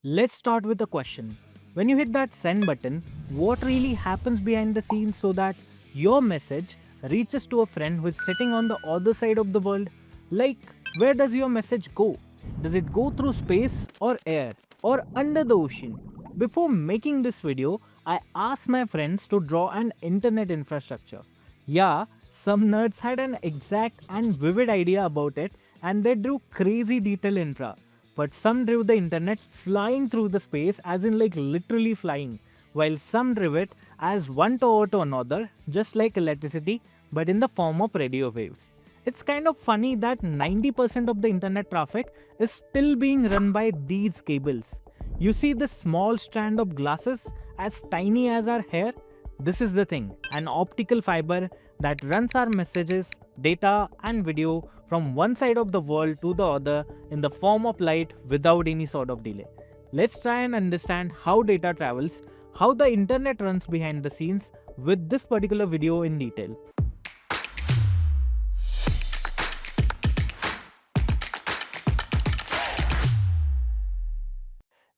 Let's start with a question. When you hit that send button, what really happens behind the scenes so that your message reaches to a friend who is sitting on the other side of the world? Like, where does your message go? Does it go through space or air or under the ocean? Before making this video, I asked my friends to draw an internet infrastructure. Yeah, some nerds had an exact and vivid idea about it and they drew crazy detail infra. But some drew the internet flying through the space, as in like literally flying, while some drew it as one tower to another, just like electricity, but in the form of radio waves. It's kind of funny that 90% of the internet traffic is still being run by these cables. You see this small strand of glasses as tiny as our hair? This is the thing, an optical fiber that runs our messages, data and video from one side of the world to the other in the form of light without any sort of delay. Let's try and understand how data travels, how the internet runs behind the scenes with this particular video in detail.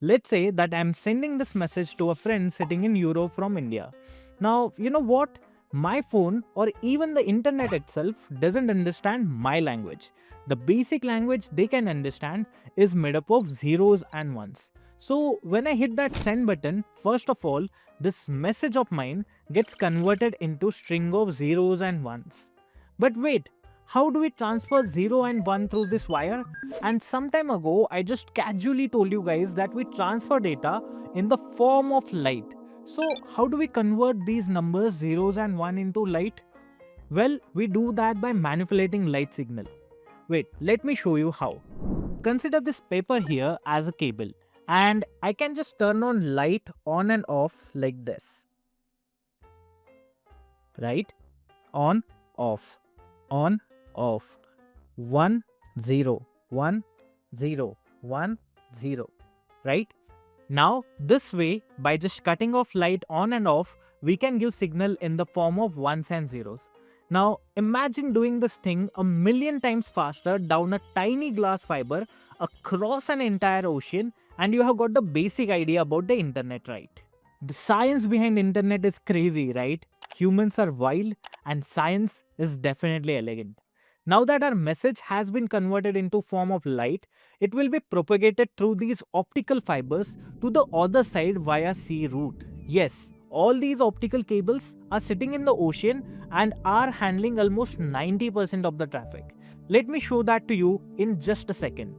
Let's say that I'm sending this message to a friend sitting in Europe from India. Now, you know what? My phone or even the internet itself doesn't understand my language. The basic language they can understand is made up of zeros and ones. So when I hit that send button, first of all, this message of mine gets converted into string of zeros and ones. But wait, how do we transfer 0 and 1 through this wire? And some time ago, I just casually told you guys that we transfer data in the form of light. So how do we convert these numbers 0s and 1 into light? Well, we do that by manipulating light signal. Wait, let me show you how. Consider this paper here as a cable and I can just turn on light on and off like this. Right? On, off, on, off. 1 0 1 0 1 0, right? Now this way, by just cutting off light on and off, we can give signal in the form of ones and zeros. Now imagine doing this thing a million times faster down a tiny glass fiber across an entire ocean and you have got the basic idea about the internet, right? The science behind internet is crazy, right? Humans are wild and science is definitely elegant. Now that our message has been converted into form of light, it will be propagated through these optical fibers to the other side via sea route. Yes, all these optical cables are sitting in the ocean and are handling almost 90% of the traffic. Let me show that to you in just a second.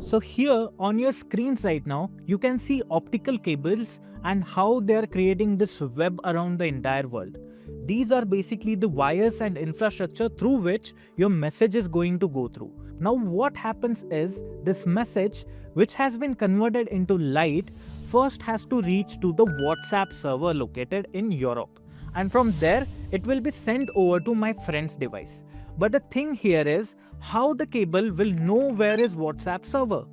So here on your screens right now, you can see optical cables and how they are creating this web around the entire world. These are basically the wires and infrastructure through which your message is going to go through. Now what happens is this message, which has been converted into light, first has to reach to the WhatsApp server located in Europe. And from there, it will be sent over to my friend's device. But the thing here is how the cable will know where is WhatsApp server.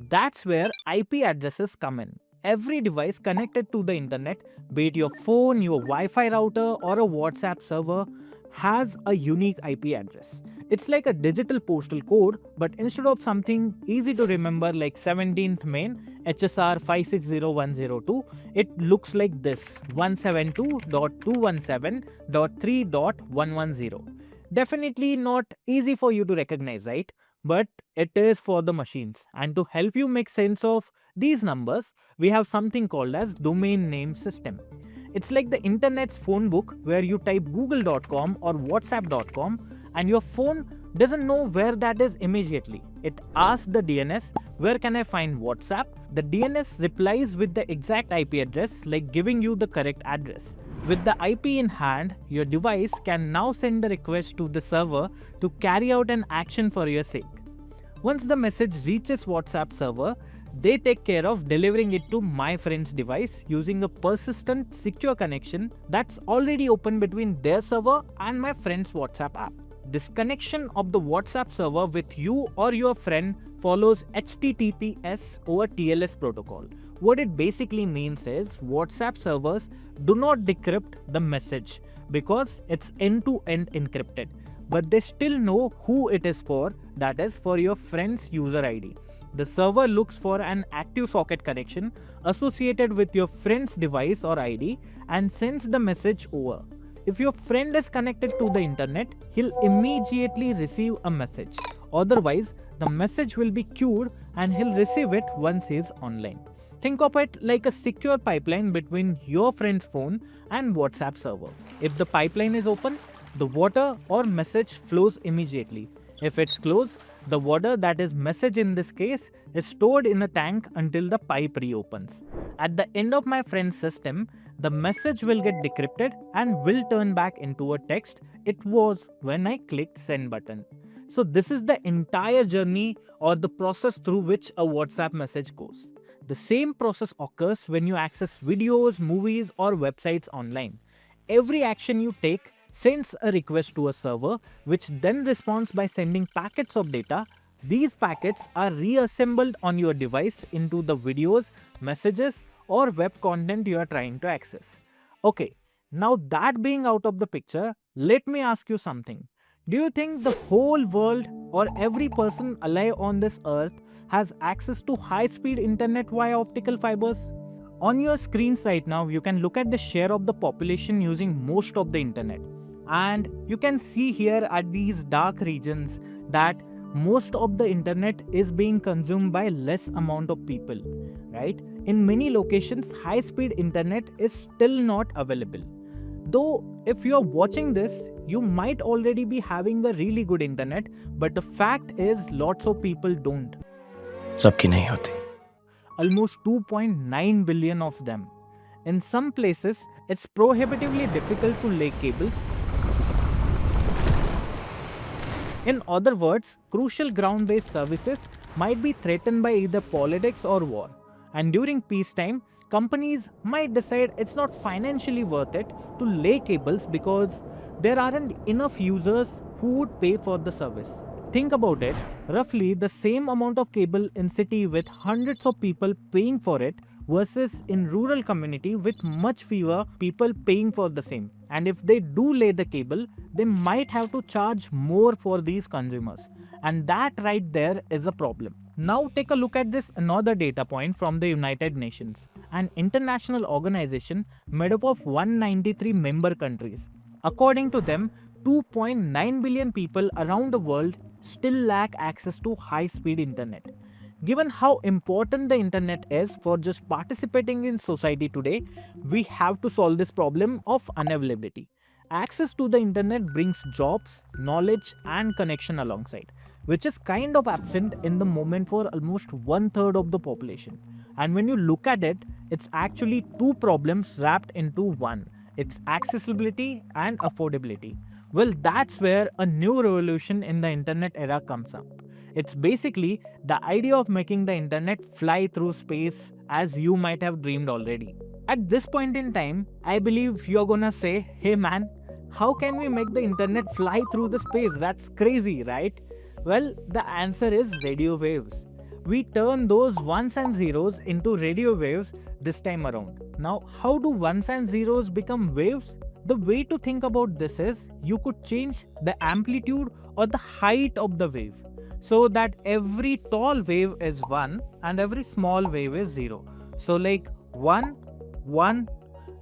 That's where IP addresses come in. Every device connected to the internet, be it your phone, your Wi-Fi router or a WhatsApp server, has a unique IP address. It's like a digital postal code, but instead of something easy to remember like 17th main HSR 560102, it looks like this: 172.217.3.110. Definitely not easy for you to recognize, right? But it is for the machines. And to help you make sense of these numbers, we have something called as domain name system. It's like the internet's phone book where you type google.com or whatsapp.com and your phone doesn't know where that is immediately. It asks the DNS, where can I find WhatsApp? The DNS replies with the exact IP address, like giving you the correct address. With the IP in hand, your device can now send the request to the server to carry out an action for your sake. Once the message reaches WhatsApp server, they take care of delivering it to my friend's device using a persistent, secure connection that's already open between their server and my friend's WhatsApp app. This connection of the WhatsApp server with you or your friend follows HTTPS over TLS protocol. What it basically means is WhatsApp servers do not decrypt the message because it's end-to-end encrypted, but they still know who it is for, that is for your friend's user ID. the server looks for an active socket connection associated with your friend's device or ID and sends the message over. If your friend is connected to the internet, he'll immediately receive a message. Otherwise, the message will be queued and he'll receive it once he's online. Think of it like a secure pipeline between your friend's phone and WhatsApp server. If the pipeline is open, the water or message flows immediately. If it's closed, the water, that is message in this case, is stored in a tank until the pipe reopens. At the end of my friend's system, the message will get decrypted and will turn back into a text it was when I clicked send button. So this is the entire journey or the process through which a WhatsApp message goes. The same process occurs when you access videos, movies or websites online. Every action you take sends a request to a server, which then responds by sending packets of data. These packets are reassembled on your device into the videos, messages or web content you are trying to access. Okay, now that being out of the picture, let me ask you something. Do you think the whole world or every person alive on this earth has access to high-speed internet via optical fibers? On your screens right now, you can look at the share of the population using most of the internet. And you can see here at these dark regions that most of the internet is being consumed by less amount of people, right? In many locations, high-speed internet is still not available. Though if you are watching this, you might already be having a really good internet, but the fact is lots of people don't. सबकी नहीं होती. Almost 2.9 billion of them. In some places, it's prohibitively difficult to lay cables. In other words, crucial ground-based services might be threatened by either politics or war. And during peacetime, companies might decide it's not financially worth it to lay cables because there aren't enough users who would pay for the service. Think about it, roughly the same amount of cable in city with hundreds of people paying for it versus in rural community with much fewer people paying for the same. And if they do lay the cable, they might have to charge more for these consumers. And that right there is a problem. Now take a look at this another data point from the United Nations, an international organization made up of 193 member countries. According to them, 2.9 billion people around the world still lack access to high-speed internet. Given how important the internet is for just participating in society today, we have to solve this problem of unavailability. Access to the internet brings jobs, knowledge and connection alongside, which is kind of absent in the moment for almost 1/3 of the population. And when you look at it, it's actually two problems wrapped into one. It's accessibility and affordability. Well, that's where a new revolution in the internet era comes up. It's basically the idea of making the internet fly through space as you might have dreamed already. At this point in time, I believe you're gonna say, hey man, how can we make the internet fly through the space? That's crazy, right? Well, the answer is radio waves. We turn those ones and zeros into radio waves this time around. Now, how do ones and zeros become waves? The way to think about this is you could change the amplitude or the height of the wave so that every tall wave is 1 and every small wave is 0. So like 1, 1,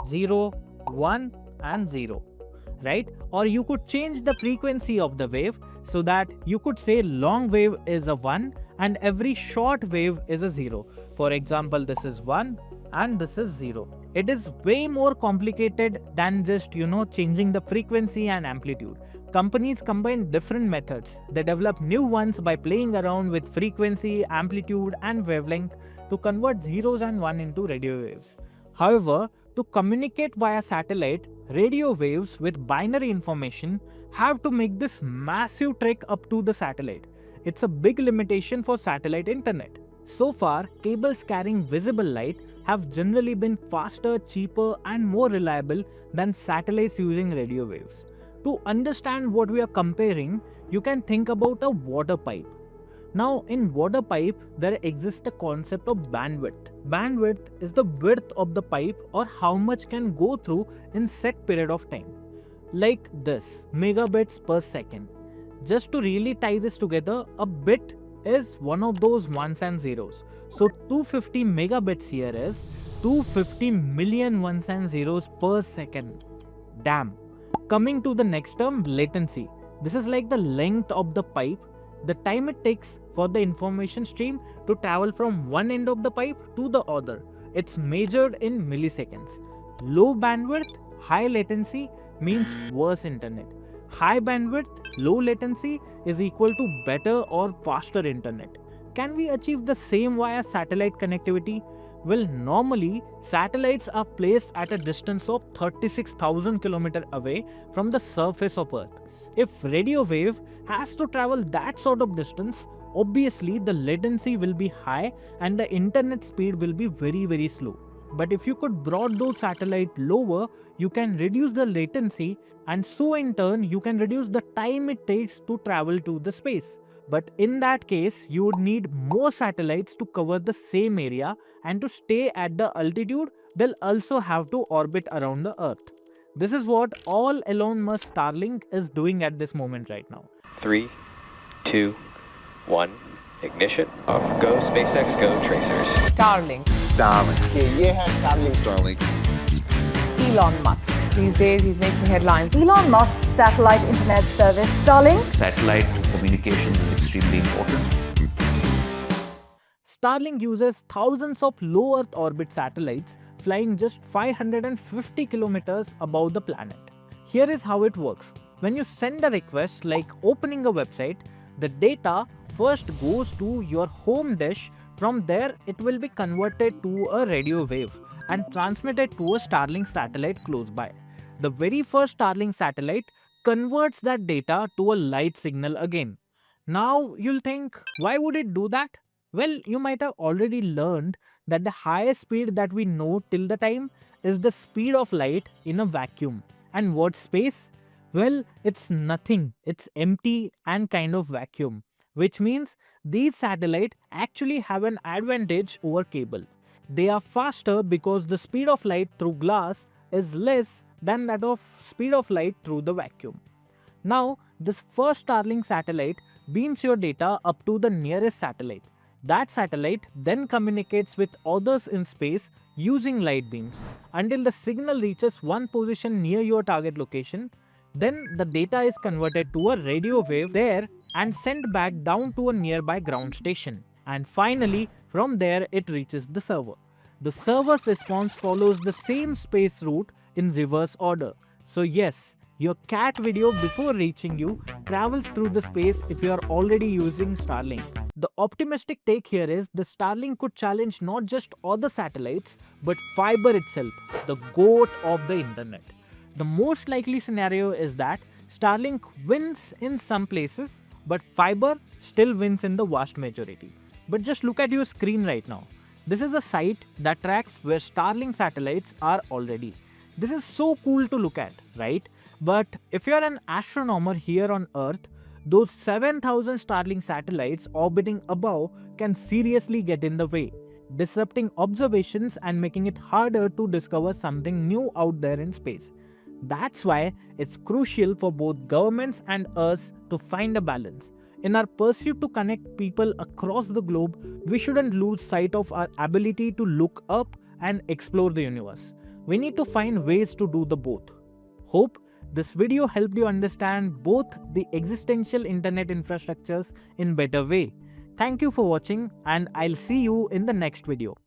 0, 1 and 0, right? Or you could change the frequency of the wave so that you could say long wave is a 1 and every short wave is a 0. For example, this is 1 and this is 0. It is way more complicated than just, changing the frequency and amplitude. Companies combine different methods. They develop new ones by playing around with frequency, amplitude and wavelength to convert zeros and 1 into radio waves. However, to communicate via satellite, radio waves with binary information have to make this massive trek up to the satellite. It's a big limitation for satellite internet. So far, cables carrying visible light have generally been faster, cheaper and more reliable than satellites using radio waves. To understand what we are comparing, you can think about a water pipe. Now, in water pipe, there exists a concept of bandwidth. Bandwidth is the width of the pipe or how much can go through in set period of time. Like this, megabits per second. Just to really tie this together, a bit is one of those ones and zeros. So 250 megabits here is 250 million ones and zeros per second. Damn. Coming to the next term, latency. This is like the length of the pipe, the time it takes for the information stream to travel from one end of the pipe to the other. It's measured in milliseconds. Low bandwidth, high latency means worse internet. High bandwidth, low latency is equal to better or faster internet. Can we achieve the same via satellite connectivity? Well, normally satellites are placed at a distance of 36,000 km away from the surface of Earth. If radio wave has to travel that sort of distance, obviously the latency will be high and the internet speed will be very slow. But if you could broad those satellite lower, you can reduce the latency, and so in turn you can reduce the time it takes to travel to the space. But in that case, you would need more satellites to cover the same area, and to stay at the altitude, they'll also have to orbit around the Earth. This is what all Elon Musk Starlink is doing at this moment right now. 3, 2, 1, ignition. Off. Go SpaceX, go tracers. Starlink. ये है Starlink. Starlink. Elon Musk. These days he's making headlines. Elon Musk's satellite internet service, Starlink. Satellite communication is extremely important. Starlink uses thousands of low Earth orbit satellites flying just 550 kilometers above the planet. Here is how it works. When you send a request like opening a website, the data first goes to your home dish. From there, it will be converted to a radio wave and transmitted to a Starlink satellite close by. The very first Starlink satellite converts that data to a light signal again. Now you'll think, why would it do that? Well, you might have already learned that the highest speed that we know till the time is the speed of light in a vacuum. And what space? Well, it's nothing. It's empty and kind of vacuum, which means these satellites actually have an advantage over cable. They are faster because the speed of light through glass is less than that of speed of light through the vacuum. Now, this first Starlink satellite beams your data up to the nearest satellite. That satellite then communicates with others in space using light beams until the signal reaches one position near your target location. Then the data is converted to a radio wave there and sent back down to a nearby ground station. And finally, from there it reaches the server. The server's response follows the same space route in reverse order. So yes, your cat video before reaching you travels through the space if you are already using Starlink. The optimistic take here is the Starlink could challenge not just other satellites but fiber itself, the goat of the internet. The most likely scenario is that Starlink wins in some places, but fiber still wins in the vast majority. But just look at your screen right now. This is a site that tracks where Starlink satellites are already. This is so cool to look at, right? But if you're an astronomer here on Earth, those 7,000 Starlink satellites orbiting above can seriously get in the way, disrupting observations and making it harder to discover something new out there in space. That's why it's crucial for both governments and us to find a balance. In our pursuit to connect people across the globe, we shouldn't lose sight of our ability to look up and explore the universe. We need to find ways to do the both. Hope this video helped you understand both the existential internet infrastructures in better way. Thank you for watching, and I'll see you in the next video.